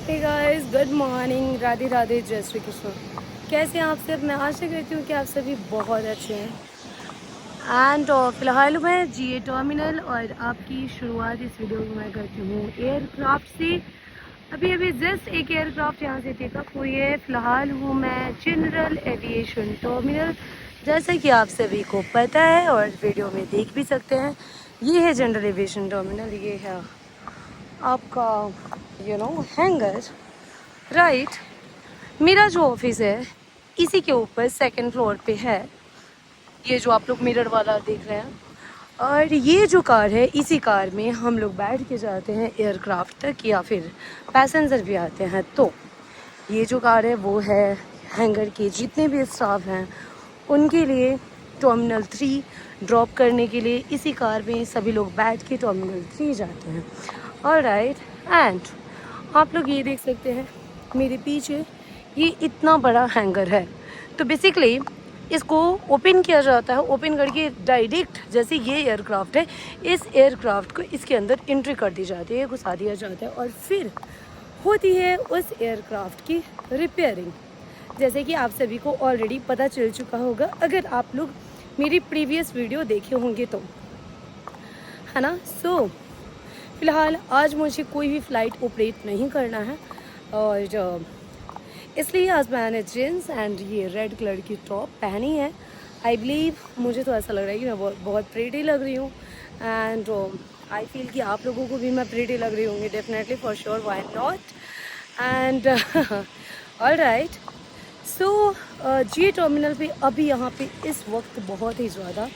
हे guys, good morning, Radhe Radhe, जय श्री कृष्ण। कैसे हैं आप सब? मैं आशा करती हूँ कि आप सभी बहुत अच्छे हैं। एंड फ़िलहाल मैं जीए टर्मिनल और आपकी शुरुआत इस वीडियो में मैं करती हूँ एयरक्राफ्ट से। अभी अभी जस्ट एक एयरक्राफ्ट यहाँ से टेकअप हुई है। फ़िलहाल हूँ मैं जनरल एविएशन टर्मिनल, जैसे कि आप सभी को पता है और वीडियो में देख भी सकते हैं। ये है जनरल एविएशन टर्मिनल, ये है आपका हैंगर, राइट। मेरा जो ऑफिस है इसी के ऊपर सेकंड फ्लोर पे है, ये जो आप लोग मिरर वाला देख रहे हैं। और ये जो कार है, इसी कार में हम लोग बैठ के जाते हैं एयरक्राफ्ट तक, या फिर पैसेंजर भी आते हैं। तो ये जो कार है वो है हैंगर के जितने भी स्टाफ हैं उनके लिए टर्मिनल 3 ड्रॉप करने के लिए इसी कार में सभी लोग बैठ के टर्मिनल 3 जाते हैं। ऑलराइट, एंड आप लोग ये देख सकते हैं मेरे पीछे, ये इतना बड़ा हैंगर है। तो बेसिकली इसको ओपन किया जाता है, ओपन करके डायरेक्ट जैसे ये एयरक्राफ्ट है, इस एयरक्राफ्ट को इसके अंदर एंट्री कर दी जाती है, घुसा दिया जाता है और फिर होती है उस एयरक्राफ्ट की रिपेयरिंग। जैसे कि आप सभी को ऑलरेडी पता चल चुका होगा अगर आप लोग मेरी प्रीवियस वीडियो देखे होंगे तो, है ना। फ़िलहाल आज मुझे कोई भी फ़्लाइट ऑपरेट नहीं करना है और इसलिए आज मैंने जीन्स एंड ये रेड कलर की टॉप पहनी है। आई बिलीव, मुझे तो ऐसा लग रहा है कि मैं बहुत प्रीटी लग रही हूँ। एंड आई फील कि आप लोगों को भी मैं प्रीटी लग रही होंगी, definitely, for sure, why not. And alright, so G terminal पे अभी यहाँ पे इस वक्त बहुत ही ज़्यादा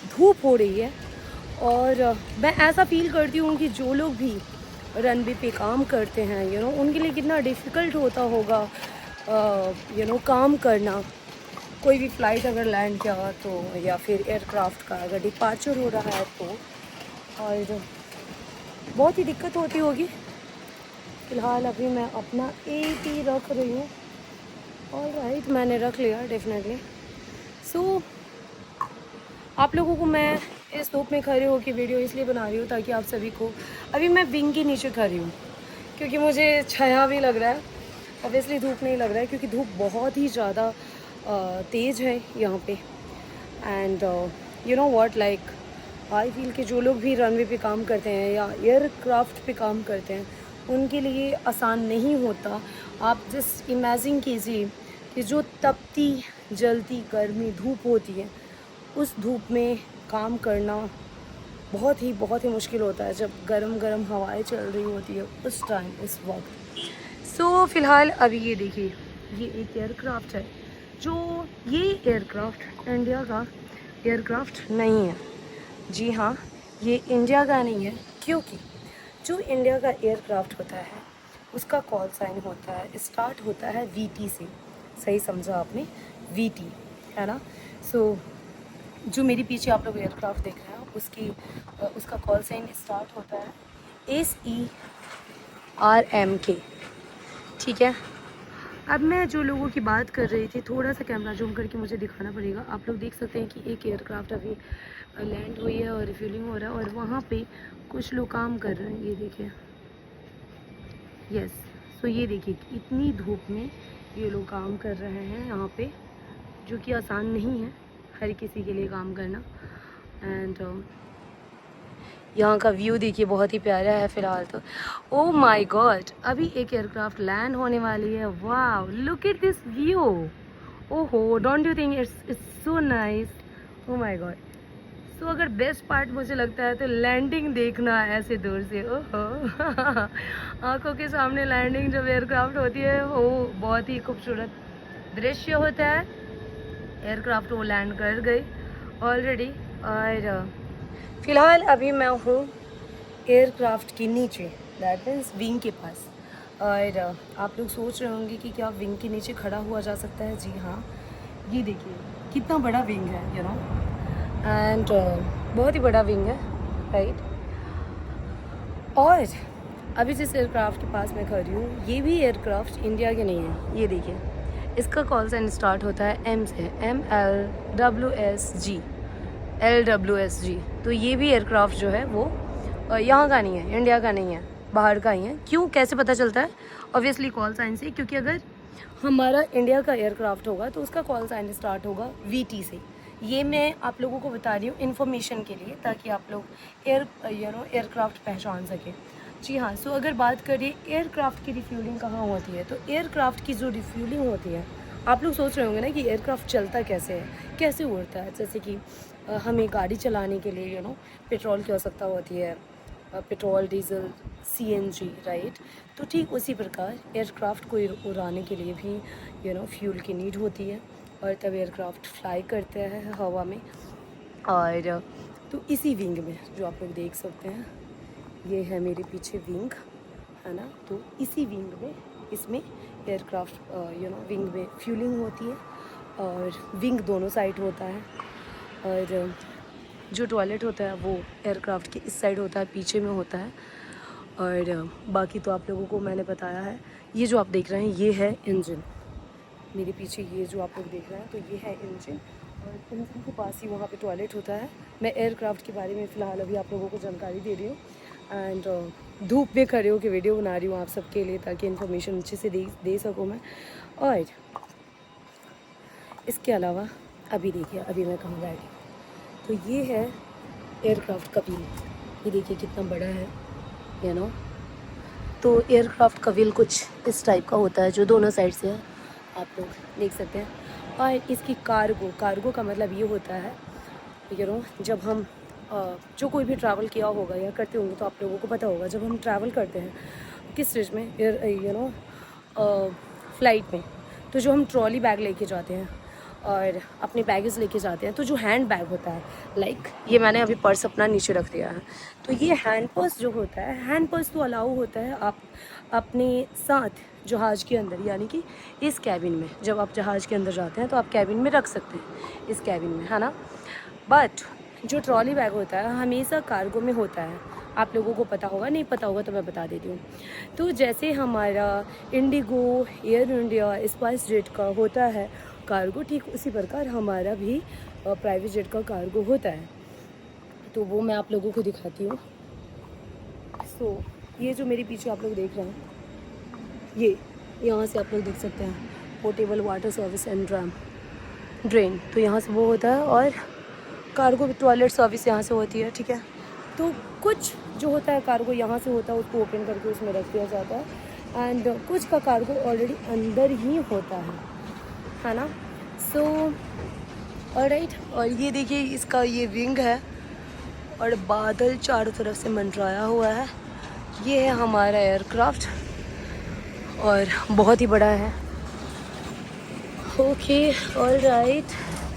धूप हो रही है और मैं ऐसा फील करती हूँ कि जो लोग भी रनवे पे काम करते हैं उनके लिए कितना डिफ़िकल्ट होता होगा काम करना। कोई भी फ़्लाइट अगर लैंड किया तो, या फिर एयरक्राफ्ट का अगर डिपार्चर हो रहा है तो, और बहुत ही दिक्कत होती होगी। फ़िलहाल अभी मैं अपना एटी रख रही हूँ। ऑलराइट, मैंने रख लिया डेफिनेटली। सो आप लोगों को मैं इस धूप में खड़े होकर वीडियो इसलिए बना रही हूँ ताकि आप सभी को, अभी मैं विंग के नीचे खड़ी हूँ क्योंकि मुझे छाया भी लग रहा है। ऑब्वियसली धूप नहीं लग रहा है क्योंकि धूप बहुत ही ज़्यादा तेज़ है यहाँ पे। And you know what, like I feel कि जो लोग भी रनवे पे काम करते हैं या एयरक्राफ्ट पे काम करते हैं उनके लिए आसान नहीं होता। आप जस्ट इमेजिन कीजिए कि जो तपती जलती गर्मी धूप होती है, उस धूप में काम करना बहुत ही मुश्किल होता है जब गरम गरम हवाएं चल रही होती है उस टाइम, उस वक्त। सो फ़िलहाल अभी ये देखिए, ये एक एयरक्राफ्ट है। जो ये एयरक्राफ्ट इंडिया का एयरक्राफ्ट नहीं है। जी हाँ, ये इंडिया का नहीं है क्योंकि जो इंडिया का एयरक्राफ्ट होता है उसका कॉल साइन होता है, स्टार्ट होता है वीटी से। सही समझा आपने, वीटी, है ना। सो जो मेरे पीछे आप लोग एयरक्राफ्ट देख रहे हैं उसका कॉल साइन स्टार्ट होता है SERMK, ठीक है। अब मैं जो लोगों की बात कर रही थी, थोड़ा सा कैमरा जूम करके मुझे दिखाना पड़ेगा। आप लोग देख सकते हैं कि एक एयरक्राफ्ट अभी लैंड हुई है और रिफ्यूलिंग हो रहा है और वहाँ पे कुछ लोग काम कर रहे हैं, ये देखिए। यस, सो ये देखिए इतनी धूप में ये लोग काम कर रहे हैं यहाँ पे, जो कि आसान नहीं है हर किसी के लिए काम करना। एंड यहाँ का व्यू देखिए बहुत ही प्यारा है फ़िलहाल तो। ओ माय गॉड, अभी एक एयरक्राफ्ट लैंड होने वाली है। वाह, लुक एट दिस व्यू। ओहो, don't you think it's so nice? Oh my god. So अगर बेस्ट पार्ट मुझे लगता है तो लैंडिंग देखना ऐसे दूर से। ओहो आंखों के सामने लैंडिंग जब एयरक्राफ्ट होती है वो बहुत ही खूबसूरत दृश्य होता है। एयरक्राफ्ट वो लैंड कर गई ऑलरेडी और फ़िलहाल अभी मैं हूँ एयरक्राफ्ट के नीचे, दैट मीन्स विंग के पास। और आप लोग सोच रहे होंगे कि क्या विंग के नीचे खड़ा हुआ जा सकता है? जी हाँ, ये देखिए कितना बड़ा विंग है, एंड बहुत ही बड़ा विंग है, राइट। और अभी जिस एयरक्राफ्ट के पास मैं खड़ी हूँ ये भी एयरक्राफ्ट इंडिया के नहीं है। ये देखिए, इसका कॉल साइन स्टार्ट होता है M से, LWSG। तो ये भी एयरक्राफ्ट जो है वो यहाँ का नहीं है, इंडिया का नहीं है, बाहर का ही है। क्यों, कैसे पता चलता है? ऑब्वियसली कॉल साइन से, क्योंकि अगर हमारा इंडिया का एयरक्राफ्ट होगा तो उसका कॉल साइन स्टार्ट होगा VT से। ये मैं आप लोगों को बता रही हूँ इन्फॉर्मेशन के लिए, ताकि आप लोग एयरक्राफ्ट पहचान सकें। जी हाँ। सो अगर बात करें एयरक्राफ्ट की रिफ्यूलिंग कहाँ होती है, तो एयरक्राफ्ट की जो रिफ्यूलिंग होती है, आप लोग सोच रहे होंगे ना कि एयरक्राफ्ट चलता कैसे है, कैसे उड़ता है। जैसे कि हमें गाड़ी चलाने के लिए पेट्रोल की आवश्यकता होती है, पेट्रोल, डीजल, CNG, राइट। तो ठीक उसी प्रकार एयरक्राफ्ट को उड़ाने के लिए भी फ्यूल की नीड होती है, और तब एयरक्राफ्ट फ्लाई करते हैं हवा में। और तो इसी विंग में जो आप लोग देख सकते हैं, ये है मेरे पीछे विंग, है ना। तो इसी विंग में, इसमें एयरक्राफ्ट विंग में फ्यूलिंग होती है, और विंग दोनों साइड होता है। और जो टॉयलेट होता है वो एयरक्राफ्ट के इस साइड होता है, पीछे में होता है। और बाकी तो आप लोगों को मैंने बताया है। ये जो आप देख रहे हैं ये है इंजन, मेरे पीछे ये जो आप लोग देख रहे हैं, तो ये है इंजन, और इंजन के पास ही वहाँ पे टॉयलेट होता है। मैं एयरक्राफ्ट के बारे में फ़िलहाल अभी आप लोगों को जानकारी दे रही हूँ, एंड धूप में खड़े होकर वीडियो बना रही हूँ आप सबके लिए, ताकि इन्फॉर्मेशन अच्छे से दे सकूँ मैं। और इसके अलावा अभी देखिए, अभी मैं कहाँ बैठी, तो ये है एयरक्राफ्ट का व्हील। ये देखिए कितना बड़ा है, तो एयरक्राफ्ट का व्हील कुछ इस टाइप का होता है, जो दोनों साइड से है, आप लोग देख सकते हैं। और इसकी कार्गो का मतलब ये होता है, जब हम जो कोई भी ट्रैवल किया होगा या करते होंगे तो आप लोगों को पता होगा, जब हम ट्रैवल करते हैं किस चीज़ में, फ़्लाइट में, तो जो हम ट्रॉली बैग लेके जाते हैं और अपने बैगेज लेके जाते हैं, तो जो हैंड बैग होता है, लाइक ये मैंने अभी पर्स अपना नीचे रख दिया है, तो ये हैंड पर्स जो होता है, हैंड पर्स तो अलाउ होता है आप अपने साथ जहाज़ के अंदर, यानी कि इस कैबिन में, जब आप जहाज़ के अंदर जाते हैं तो आप कैबिन में रख सकते हैं, इस कैबिन में, है ना। बट जो ट्रॉली बैग होता है हमेशा कार्गो में होता है। आप लोगों को पता होगा, नहीं पता होगा तो मैं बता देती हूँ। तो जैसे हमारा Indigo, air India, spice jet का होता है कार्गो, ठीक उसी प्रकार हमारा भी प्राइवेट जेट का कार्गो होता है। तो वो मैं आप लोगों को दिखाती हूँ। सो ये जो मेरे पीछे आप लोग देख रहे हैं, ये यहाँ से आप लोग देख सकते हैं portable water service and drain, तो यहाँ से वो होता है, और कार्गो टॉयलेट सर्विस यहाँ से होती है, ठीक है। तो कुछ जो होता है कार्गो यहाँ से होता है, उसको ओपन करके उसमें रख दिया जाता है, एंड कुछ का कार्गो ऑलरेडी अंदर ही होता है ना। So alright. और ये देखिए इसका ये विंग है, और बादल चारों तरफ से मंडराया हुआ है। ये है हमारा एयरक्राफ्ट, और बहुत ही बड़ा है। Okay, alright.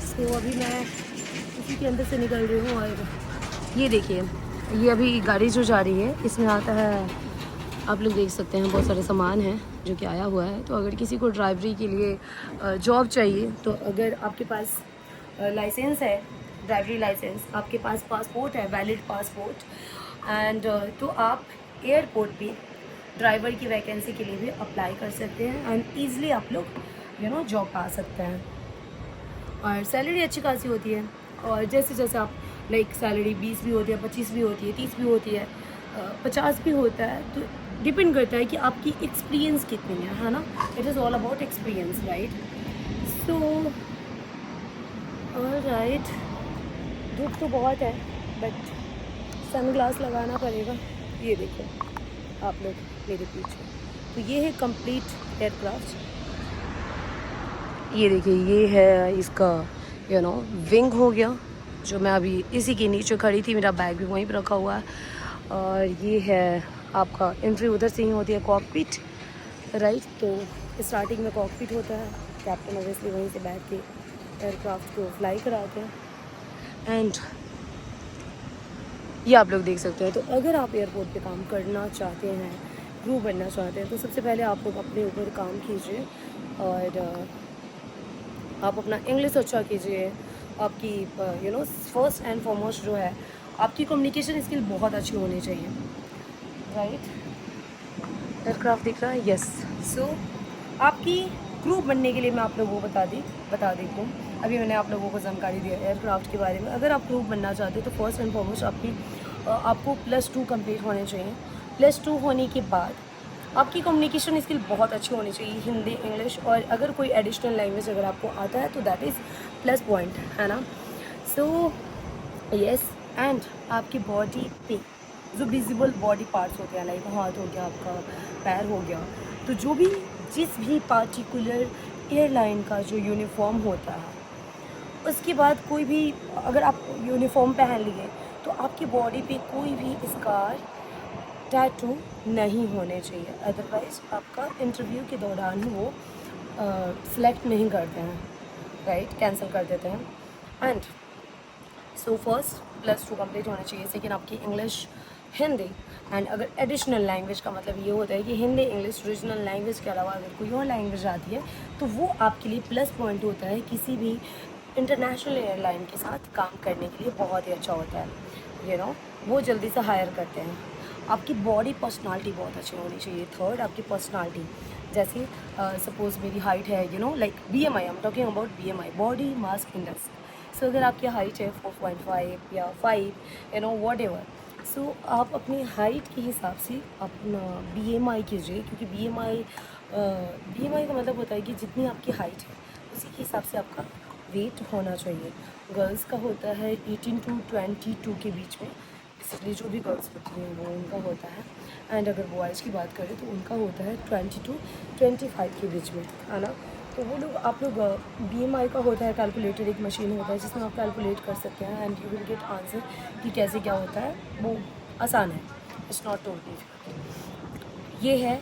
सो अभी मैं इसी के अंदर से निकल रही हूँ, और ये देखिए, ये अभी गाड़ी जो जा रही है इसमें आता है, आप लोग देख सकते हैं बहुत सारे सामान हैं जो कि आया हुआ है। तो अगर किसी को ड्राइवरी के लिए जॉब चाहिए, तो अगर आपके पास लाइसेंस है, ड्राइवरी लाइसेंस, आपके पास पासपोर्ट है, वैलिड पासपोर्ट, एंड तो आप एयरपोर्ट पे ड्राइवर की वैकेंसी के लिए भी अप्लाई कर सकते हैं, एंड ईज़िली आप लोग जॉब पा सकते हैं। और सैलरी अच्छी खासी होती है, और जैसे जैसे आप लाइक सैलरी 20 भी होती है, 25 भी होती है, 30 भी होती है, 50 भी होता है, तो डिपेंड करता है कि आपकी एक्सपीरियंस कितनी है ना। It is all about experience, right. So alright, धूप तो बहुत है, बट सनग्लास लगाना पड़ेगा। ये देखो आप लोग मेरे पीछे, तो ये है कंप्लीट एयरक्राफ्ट। ये देखिए, ये है इसका विंग हो गया, जो मैं अभी इसी के नीचे खड़ी थी, मेरा बैग भी वहीं पर रखा हुआ है। और ये है आपका एंट्री, उधर से ही होती है कॉकपिट, राइट। तो स्टार्टिंग में कॉकपिट होता है, कैप्टन ऑब्वियसली वहीं से बैठ के एयरक्राफ्ट को फ्लाई कराते हैं, एंड ये आप लोग देख सकते हैं। तो अगर आप एयरपोर्ट पे काम करना चाहते हैं, क्रू बनना चाहते हैं, तो सबसे पहले आप लोग अपने ऊपर काम कीजिए, और आप अपना इंग्लिश अच्छा कीजिए। आपकी फर्स्ट एंड फॉरमोस्ट जो है, आपकी कम्युनिकेशन स्किल बहुत अच्छी होनी चाहिए, राइट। एयरक्राफ्ट दिख रहा है, यस। सो आपकी क्रू बनने के लिए मैं आप लोगों को बता देती हूँ। अभी मैंने आप लोगों को जानकारी दी एयरक्राफ्ट के बारे में। अगर आप क्रू बनना चाहते हो तो फर्स्ट एंड फॉरमोस्ट आपको +2 कंप्लीट होने चाहिए, +2 होने के बाद आपकी कम्युनिकेशन स्किल बहुत अच्छी होनी चाहिए, हिंदी, इंग्लिश, और अगर कोई एडिशनल लैंग्वेज अगर आपको आता है तो दैट इज़ प्लस पॉइंट, है ना। सो यस, एंड आपकी बॉडी पे जो विजिबल बॉडी पार्ट्स होते हैं, लाइक हाथ हो गया, आपका पैर हो गया, तो जो भी जिस भी पार्टिकुलर एयरलाइन का जो यूनिफॉर्म होता है, उसके बाद कोई भी अगर आप यूनिफॉर्म पहन लिए तो आपकी बॉडी पे कोई भी स्कार, टैटू नहीं होने चाहिए, अदरवाइज आपका इंटरव्यू के दौरान ही वो सिलेक्ट नहीं करते हैं, राइट, कैंसिल कर देते हैं। एंड सो फर्स्ट +2 कंप्लीट होना चाहिए। सेकेंड आपकी इंग्लिश, हिंदी, एंड अगर एडिशनल लैंग्वेज का मतलब ये होता है कि हिंदी, इंग्लिश, रीजनल लैंग्वेज के अलावा अगर कोई और लैंग्वेज आती है तो वो आपके लिए प्लस पॉइंट होता है, किसी भी इंटरनेशनल एयरलाइन के साथ काम करने के लिए बहुत ही अच्छा होता है, यू नो, वो जल्दी से हायर करते हैं। आपकी बॉडी पर्सनालिटी बहुत अच्छी होनी चाहिए। थर्ड आपकी पर्सनालिटी, जैसे सपोज मेरी हाइट है, you know, like BMI, I am talking about BMI, body mass index. So अगर आपकी हाइट है 4.5 या 5, you know, whatever, so आप अपनी हाइट के हिसाब से अपना BMI कीजिए, क्योंकि BMI का मतलब होता है कि जितनी आपकी हाइट है उसी के हिसाब से आपका वेट होना चाहिए। गर्ल्स का होता है 18 to 22 के बीच में, इसलिए जो भी गर्ल्स होती हैं वो उनका होता है। एंड अगर बॉयज़ की बात करें तो उनका होता है 20 to 25 के बीच में, है ना। तो वो लोग, आप लोग BMI का होता है कैलकुलेटर, एक मशीन होता है जिसमें आप कैलकुलेट कर सकते हैं and you will get answer कि कैसे क्या होता है। वो आसान है, इट्स नॉट टोटली। ये है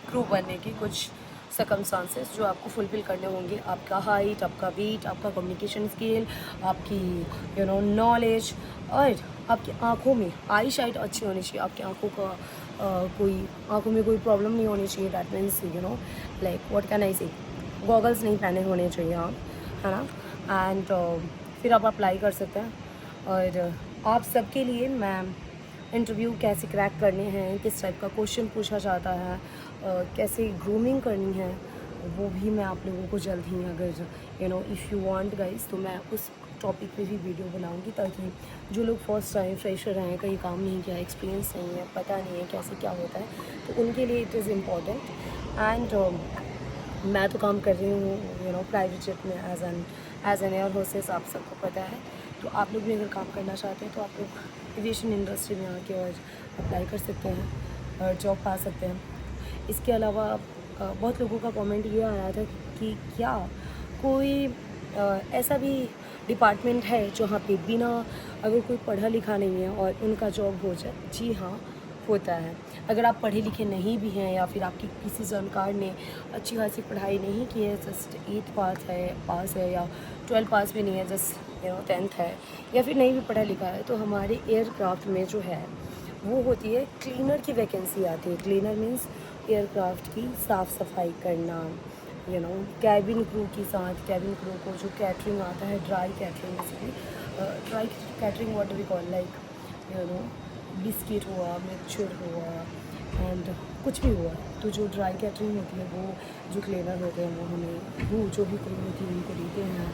क्रू बनने के कुछ सर्कमस्टांसेस जो आपको फुलफिल करने होंगे। आपका हाइट, आपका वेट, आपका कम्युनिकेशन स्किल, आपकी यू नो नॉलेज, और आपकी आँखों में आई साइट अच्छी होनी चाहिए। आपकी आँखों का आँखों में कोई प्रॉब्लम नहीं होनी चाहिए। That means you know, like what can I से, गॉगल्स नहीं पहने होने चाहिए आप, है ना। एंड फिर आप अप्लाई कर सकते हैं। और आप सबके लिए मैं इंटरव्यू कैसे क्रैक करने हैं, किस टाइप का क्वेश्चन पूछा जाता है, कैसे ग्रूमिंग करनी है, वो भी मैं आप लोगों को जल्द ही, अगर you know if you want guys, तो मैं उस टॉपिक पे भी वीडियो बनाऊंगी, ताकि जो लोग फर्स्ट टाइम फ्रेशर हैं, कहीं काम नहीं किया, एक्सपीरियंस नहीं है, पता नहीं है कैसे क्या होता है, तो उनके लिए इट इज़ इम्पॉर्टेंट। एंड मैं तो काम कर रही हूँ यू नो प्राइवेट जेट में एज एन एयर होस्टेस, आप सबको पता है। तो आप लोग भी अगर काम करना चाहते हैं तो आप लोग एविएशन इंडस्ट्री में आके और अप्लाई कर सकते हैं और जॉब पा सकते हैं। इसके अलावा बहुत लोगों का कमेंट ये आया था कि क्या कोई ऐसा भी डिपार्टमेंट है जहाँ पे बिना अगर कोई पढ़ा लिखा नहीं है और उनका जॉब हो जाए। जी हाँ, होता है। अगर आप पढ़े लिखे नहीं भी हैं, या फिर आपकी किसी जानकार ने अच्छी खासी पढ़ाई नहीं की है, जस्ट 8 पास है या 12 पास भी नहीं है, जस्ट यू नो 10th है, या फिर नहीं भी पढ़ा लिखा है, तो हमारे एयरक्राफ्ट में जो है वो होती है क्लीनर की वैकेंसी आती है। क्लीनर मीन्स एयरक्राफ्ट की साफ़ सफाई करना, यू नो कैबिन क्रू के साथ, कैबिन क्रू को जो कैटरिंग आता है, dry catering, basically dry catering what do we call, like you know biscuit हुआ, मिक्सचर हुआ, एंड कुछ भी हुआ, तो जो ड्राई कैटरिंग होती है वो जो क्लीनर होते हैं वो हमें, वो जो भी क्रू होती है उनको देते हैं।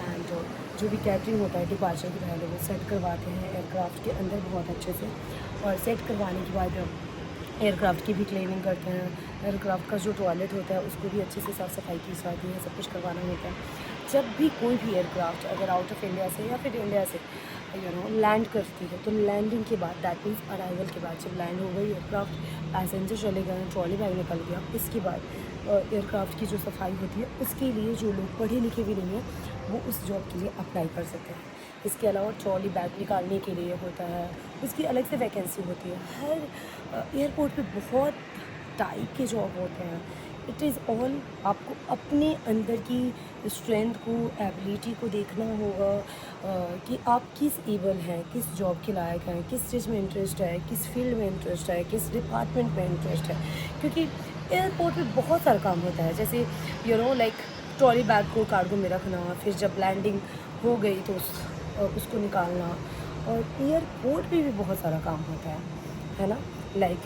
एंड जो भी कैटरिंग होता है डिपार्चर के पहले वो सेट करवाते हैं एयरक्राफ्ट के अंदर बहुत अच्छे से, और सेट करवाने के बाद एयरक्राफ्ट की भी क्लीनिंग करते हैं। एयरक्राफ्ट का जो टॉयलेट होता है उसको भी अच्छे से साफ़ सफाई की जाती है, सब कुछ करवाना होता है। जब भी कोई भी एयरक्राफ्ट अगर आउट ऑफ इंडिया से या फिर इंडिया से यू नो लैंड करती है, तो लैंडिंग के बाद, दैट मीन्स अराइवल के बाद, जब लैंड हो गई एयरक्राफ्ट, पैसेंजर चले गए, ट्रॉली बैग निकल गया, इसके बाद एयरक्राफ्ट की जो सफाई होती है उसके लिए जो लोग पढ़े लिखे भी नहीं हैं वो उस जॉब के लिए अप्लाई कर सकते हैं। इसके अलावा ट्रॉली बैग निकालने के लिए होता है, उसकी अलग से वैकेंसी होती है। हर एयरपोर्ट पे बहुत टाइप के जॉब होते हैं। इट इज़ ऑल आपको अपने अंदर की स्ट्रेंथ को, एबिलिटी को देखना होगा कि आप किस एबल हैं, किस जॉब के लायक हैं, किस चीज़ में इंटरेस्ट है, किस फील्ड में इंटरेस्ट है, किस डिपार्टमेंट में इंटरेस्ट है। क्योंकि एयरपोर्ट में बहुत सारा काम होता है, जैसे you know like trolley bag को कार्गो में रखना, फिर जब लैंडिंग हो गई तो उसको निकालना, और एयरपोर्ट पे भी बहुत सारा काम होता है ना, लाइक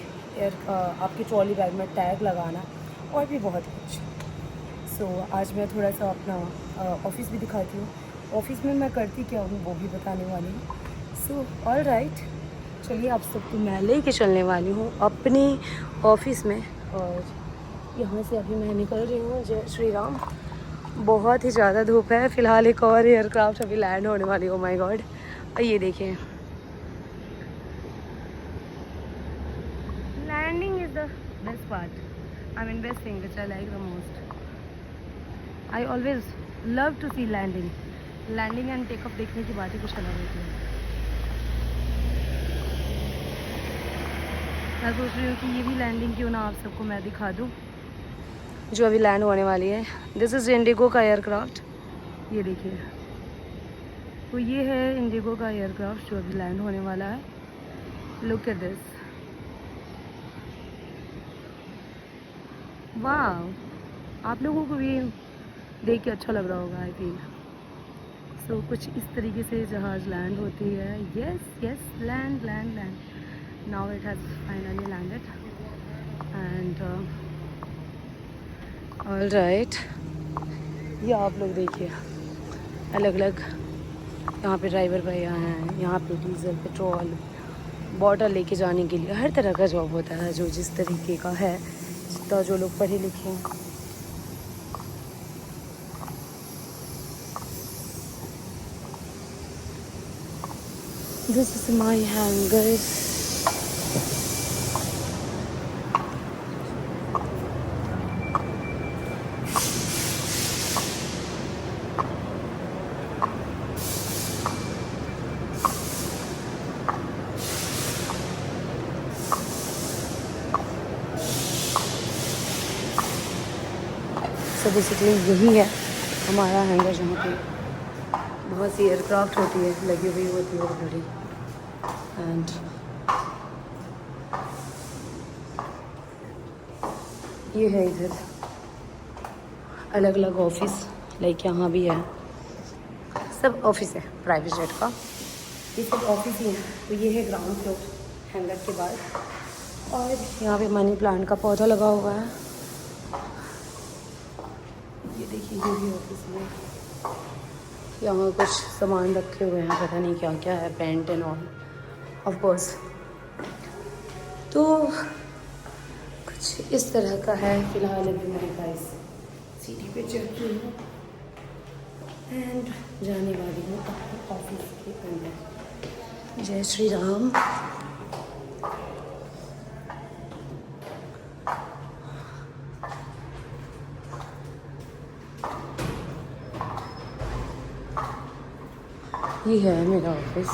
आपकी ट्रॉली बैग में टैग लगाना और भी बहुत कुछ। सो आज मैं थोड़ा सा अपना ऑफिस भी दिखाती हूँ। ऑफिस में मैं करती क्या हूँ वो भी बताने वाली हूँ। सो ऑल राइट, चलिए आप सबको मैं लेके चलने वाली हूँ अपने ऑफिस में। और यहाँ से अभी मैं निकल रही हूँ। जय श्री राम। बहुत ही ज़्यादा धूप है। फ़िलहाल एक और एयरक्राफ्ट अभी लैंड होने वाली। Oh my god. और ये देखिए, landing is the best part. I mean best thing which I like the most. I always love to see landing. Landing and take off देखने की बात ही कुछ अलग होती है। मैं सोच रही हूँ कि ये भी लैंडिंग क्यों ना आप सबको मैं दिखा दूँ, जो अभी लैंड होने वाली है। दिस इज़ इंडिगो का एयरक्राफ्ट। ये देखिए, तो ये है इंडिगो का एयरक्राफ्ट जो अभी लैंड होने वाला है। लुक एट दिस, वाह। आप लोगों को भी देख के अच्छा लग रहा होगा आई फील। सो कुछ इस तरीके से जहाज़ लैंड होती है। Yes yes, land land land. Now it has finally landed and all right. ये आप लोग देखिए, अलग अलग यहाँ पे ड्राइवर भैया हैं। यहाँ पे डीजल पेट्रोल बॉटल लेके जाने के लिए हर तरह का जॉब होता है, जो जिस तरीके का है, जितना जो लोग पढ़े लिखे हैं। This is my hanger. So basically यही है हमारा हैंगर, जहाँ पे बहुत सी एयरक्राफ्ट होती है, लगी हुई होती है ऑलरेडी। एंड ये है इधर अलग अलग ऑफिस, लाइक यहाँ भी है। सब ऑफिस है प्राइवेट जेट का, ये सब ऑफिस ही है। तो ये है ग्राउंड फ्लोर हैंगर के बाद। और यहाँ पे मनी प्लांट का पौधा लगा हुआ है। ये देखिए, ये भी ऑफिस में यहाँ कुछ सामान रखे हुए हैं, पता नहीं क्या क्या है, paint and all of course. तो कुछ इस तरह का है। फिलहाल अभी मैं गाइस सीढ़ी पे चढ़ रही हूँ एंड जाने वाली हूँ अपने ऑफिस के अंदर। जय श्री राम। ये है मेरा ऑफिस।